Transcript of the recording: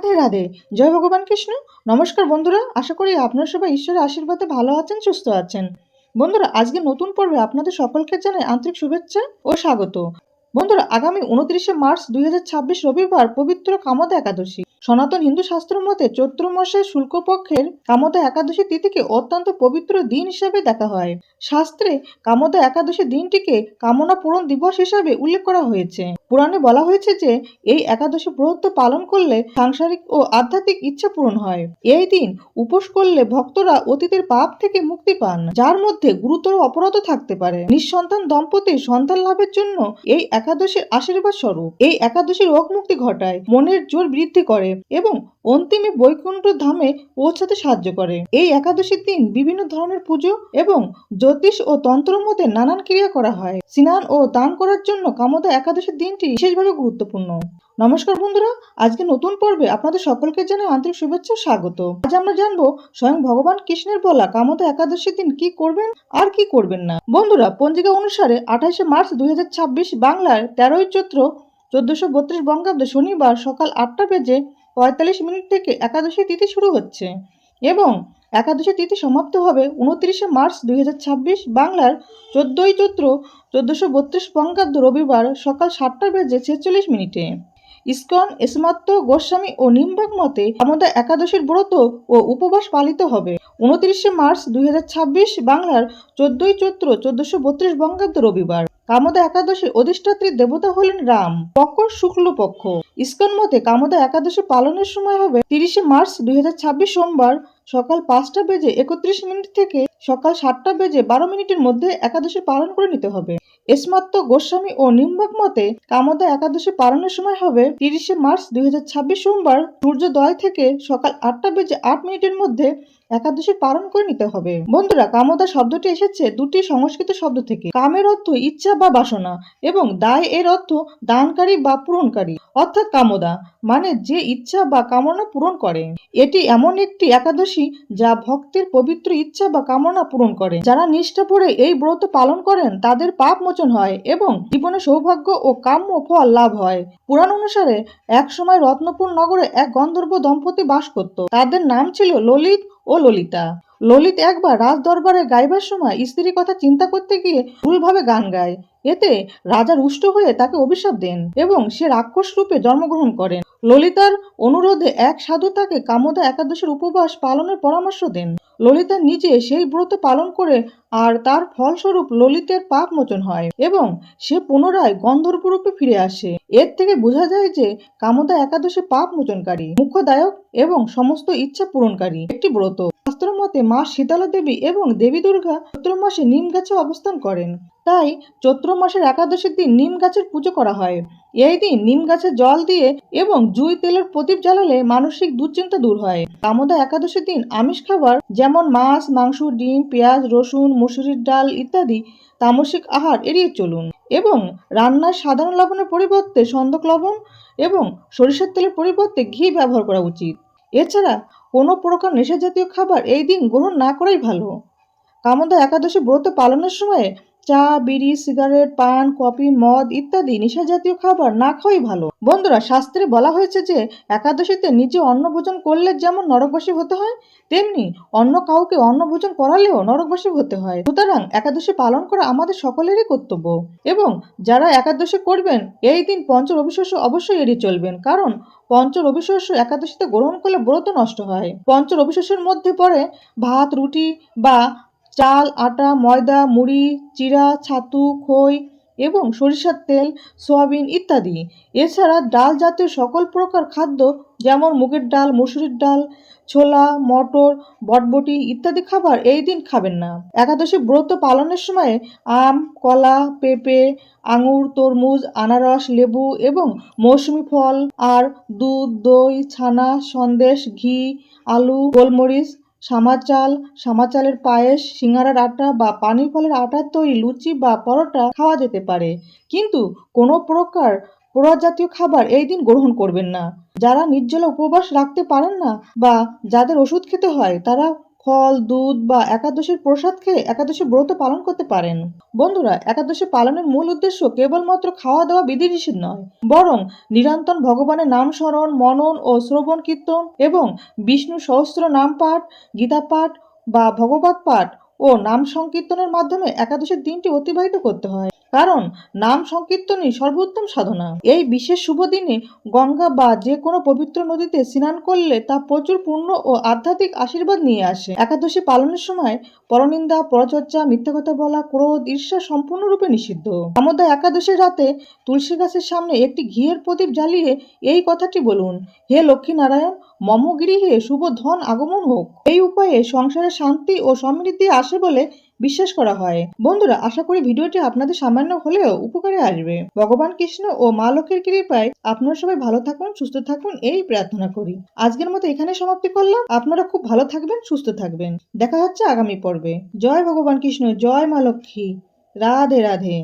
রাধে রাধে। জয় ভগবান কৃষ্ণ। নমস্কার বন্ধুরা, আশা করি আপনারা সবাই ঈশ্বরের আশীর্বাদে ভালো আছেন, সুস্থ আছেন। বন্ধুরা, আজকে নতুন পর্বে আপনাদের সকলকে জানাই আন্তরিক শুভেচ্ছা ও স্বাগত। বন্ধুরা, আগামী 29শে মার্চ 2026 রবিবার পবিত্র কামদা একাদশী। সনাতন হিন্দু শাস্ত্র মতে চৈত্র মাসের শুক্লপক্ষের কামদা একাদশী তিথিকে অত্যন্ত পবিত্র দিন হিসেবে দেখা হয়। শাস্ত্রে কামদা একাদশী দিনটিকে কামনা পূরণ দিবস হিসাবে উল্লেখ করা হয়েছে। পুরাণে বলা হয়েছে যে এই একাদশী ব্রত পালন করলে সাংসারিক ও আধ্যাত্মিক ইচ্ছা পূরণ হয়। এই দিন উপোস করলে ভক্তরা অতীতের পাপ থেকে মুক্তি পান, যার মধ্যে গুরুতর অপরাধও থাকতে পারে। নিঃসন্তান দম্পতির সন্তান লাভের জন্য এই একাদশীর আশীর্বাদ স্বরূপ। এই একাদশী রোগ মুক্তি ঘটায়, মনের জোর বৃদ্ধি করে এবং অন্তিমে বৈকুণ্ঠ ধামে পৌঁছাতে সাহায্য করে। এই একাদশীর দিন বিভিন্ন ধরনের পুজো এবং জ্যোতিষ ও তন্ত্র মতে নানান ক্রিয়া করা হয়। স্নান ও দান করার জন্য কামদা একাদশীর দিনটি বিশেষভাবে গুরুত্বপূর্ণ। নমস্কার বন্ধুরা, আজকে নতুন পর্বে আপনাদের সকলকে জানাই আন্তরিক শুভেচ্ছা ও স্বাগত। আজ আমরা জানবো স্বয়ং ভগবান কৃষ্ণের বলা কামদা একাদশীর দিন কি করবেন আর কি করবেন না। বন্ধুরা, পঞ্জিকা অনুসারে 28শে মার্চ 2026 বাংলার 13ই চৈত্র 1432 বঙ্গাব্দ শনিবার সকাল 8:45 থেকে একাদশী তিথি শুরু হচ্ছে এবং একাদশী তিথি সমাপ্ত হবে 29শে মার্চ 2026 বাংলার 14ই চৈত্র 1432 বঙ্গাব্দ রবিবার সকাল 7:46। ইস্কন, এসমাত্ত গোস্বামী ও নিম্বাক মতে কামদা একাদশীর ব্রত ও উপবাস পালিত হবে 29শে মার্চ 2026 বাংলার 14ই চৈত্র 1432 বঙ্গাব্দ রবিবার। কামদা একাদশীর অধিষ্ঠাত্রী দেবতা হলেন রাম। পক্ষ শুক্লপক্ষ। ইস্কন মতে কামদা একাদশী পালনের সময় হবে 30শে মার্চ 2026 সোমবার সকাল 5:31 থেকে সকাল 7:12 মধ্যে একাদশী পালন করে নিতে হবে। এসমাত্ত গোস্বামী ও নিম্বাক মতে কামদা একাদশী পালনের সময় হবে 30শে মার্চ 2026 সোমবার সূর্যোদয় থেকে সকাল 8:08 মধ্যে একাদশী পালন করে নিতে হবে। বন্ধুরা, কামদা শব্দটি এসেছে দুটি সংস্কৃত শব্দ থেকে। কামের অর্থ ইচ্ছা বা বাসনা এবং দায় এর অর্থ দানকারী বা পূরণকারী, অর্থাৎ কামদা মানে যে ইচ্ছা বা কামনা পূরণ করে। এটি এমন একটি একাদশী যা ভক্তের পবিত্র ইচ্ছা বা কামনা পূরণ করে। যারা নিষ্ঠা ভরে এই ব্রত পালন করেন তাদের পাপ মোচন হয় এবং জীবনে সৌভাগ্য ও কাম্য ফল লাভ হয়। পুরাণ অনুসারে এক সময় রত্নপুর নগরে এক গন্ধর্ব দম্পতি বাস করত। তাদের নাম ছিল ললিত ও ললিতা। ললিত একবার রাজ দরবারে গাইবার সময় স্ত্রীর কথা চিন্তা করতে গিয়ে ভুলভাবে গান গায়। এতে রাজা রুষ্ট হয়ে তাকে অভিশাপ দেন এবং সে রাক্ষস রূপে জন্মগ্রহণ করেন। ললিতার অনুরোধে এক সাধু তাকে কামদা একাদশীর উপবাস পালনের পরামর্শ দেন। ললিতা নিজে সেই ব্রত পালন করে আর তার ফলস্বরূপ ললিতের পাপ মোচন হয় এবং সে পুনরায় গন্ধর্ব রূপে ফিরে আসে। এর থেকে বোঝা যায় যে কামদা একাদশী পাপ মোচনকারী, মুখ্যদায়ক এবং সমস্ত ইচ্ছা পূরণকারী একটি ব্রত। শাস্ত্র মতে মা শীতলা দেবী এবং দেবী দুর্গা চৈত্র মাসে নিম গাছে অবস্থান করেন, তাই চৈত্র মাসের একাদশীর দিন নিম গাছের পুজো করা হয়। এই দিন নিম গাছে জল দিয়ে এবং জুই তেলের প্রদীপ জ্বালালে মানসিক দুশ্চিন্তা দূর হয়। কামদা একাদশীর দিন আমিষ খাবার যেমন মাছ, মাংস, ডিম, পেঁয়াজ, রসুন, মুসুরির ডাল ইত্যাদি তামসিক আহার এড়িয়ে চলুন এবং রান্নায় সাধারণ লবণের পরিবর্তে সন্দক লবণ এবং সরিষার তেলের পরিবর্তে ঘি ব্যবহার করা উচিত। এছাড়া কোনো প্রকার নেশা জাতীয় খাবার এই দিন গ্রহণ না করাই ভালো। কামদা একাদশী ব্রত পালনের সময় চা, বিড়ি, সিগারেট, পান, কফি, মদ ইত্যাদি নেশা জাতীয় খাবার না খাওয়াই ভালো। বন্ধুরা, শাস্ত্রে বলা হয়েছে যে একাদশীতে নিজে অন্ন ভোজন করলে যেমন নরকবাসী হতে হয়, তেমনি অন্য কাউকে অন্ন ভোজন করালেও নরকবাসী হতে হয়। সুতরাং একাদশী পালন করা আমাদের সকলেরই কর্তব্য এবং যারা একাদশী করবেন এই দিন পঞ্চ রবিশস্য অবশ্যই এড়িয়ে চলবেন, কারণ পঞ্চ রবিশস্য একাদশীতে গ্রহণ করলে ব্রত নষ্ট হয়। পঞ্চ রবিশস্যের মধ্যে পড়ে ভাত, রুটি বা চাল, আটা, ময়দা, মুড়ি, চিড়া, ছাতু, খই এবং সরিষার তেল, সয়াবিন ইত্যাদি। এছাড়া ডাল জাতীয় সকল প্রকার খাদ্য যেমন মুগের ডাল, মসুরির ডাল, ছোলা, মটর, বটবটি ইত্যাদি খাবার এই দিন খাবেন না। একাদশী ব্রত পালনের সময় আম, কলা, পেঁপে, আঙুর, তরমুজ, আনারস, লেবু এবং মৌসুমী ফল আর দুধ, দই, ছানা, সন্দেশ, ঘি, আলু, গোলমরিচ, সামা চালের পায়েস, সিঙ্গারার আটা বা পানি ফলের আটার তৈরি লুচি বা পরোটা খাওয়া যেতে পারে, কিন্তু কোনো প্রকার পোড়া জাতীয় খাবার এই দিন গ্রহণ করবেন না। যারা নির্জলা উপবাস রাখতে পারেন না বা যাদের ওষুধ খেতে হয় তারা ফল, দুধ বা একাদশীর প্রসাদ খেয়ে একাদশী ব্রত পালন করতে পারেন। বন্ধুরা, একাদশী পালনের মূল উদ্দেশ্য কেবলমাত্র খাওয়া দাওয়া বিধিনিষেধ নয়, বরং নিরন্তর ভগবানের নাম স্মরণ, মনন ও শ্রবণ কীর্তন এবং বিষ্ণু সহস্র নাম পাঠ, গীতা পাঠ বা ভগবত পাঠ ও নাম সংকীর্তনের মাধ্যমে একাদশীর দিনটি অতিবাহিত করতে হয়। কারণ নাম সংকীর্তনই সর্বোত্তম সাধনা। এই বিশেষ শুভ দিনে গঙ্গা বা যে কোনো পবিত্র নদীতে স্নান করলে তা প্রচুর পুণ্য ও আধ্যাত্মিক আশীর্বাদ নিয়ে আসে। একাদশী পালনের সময় পরনিন্দা, পরচর্চা, মিথ্যা কথা বলা, ক্রোধ, ঈর্ষা সম্পূর্ণরূপে নিষিদ্ধ। আমোদা একাদশীর রাতে তুলসী গাছের সামনে একটি ঘিয়ের প্রদীপ জ্বালিয়ে এই কথাটি বলুন: হে লক্ষ্মী নারায়ণ, মম গৃহে শুভ ধন আগমন হোক। এই উপায়ে সংসারে শান্তি ও সমৃদ্ধি আসে বলে বিশ্বাস করা হয়। বন্ধুরা, আশা করি ভিডিওটি আপনাদের সামান্য হলেও উপকারে আসবে। ভগবান কৃষ্ণ ও মা লক্ষ্মীর কৃপায় আপনারা সবাই ভালো থাকুন, সুস্থ থাকুন, এই প্রার্থনা করি। আজকের মতো এখানে সমাপ্তি করলাম। আপনারা খুব ভালো থাকবেন, সুস্থ থাকবেন। দেখা হচ্ছে আগামী পর্বে। জয় ভগবান কৃষ্ণ, জয় মা লক্ষ্মী। রাধে রাধে।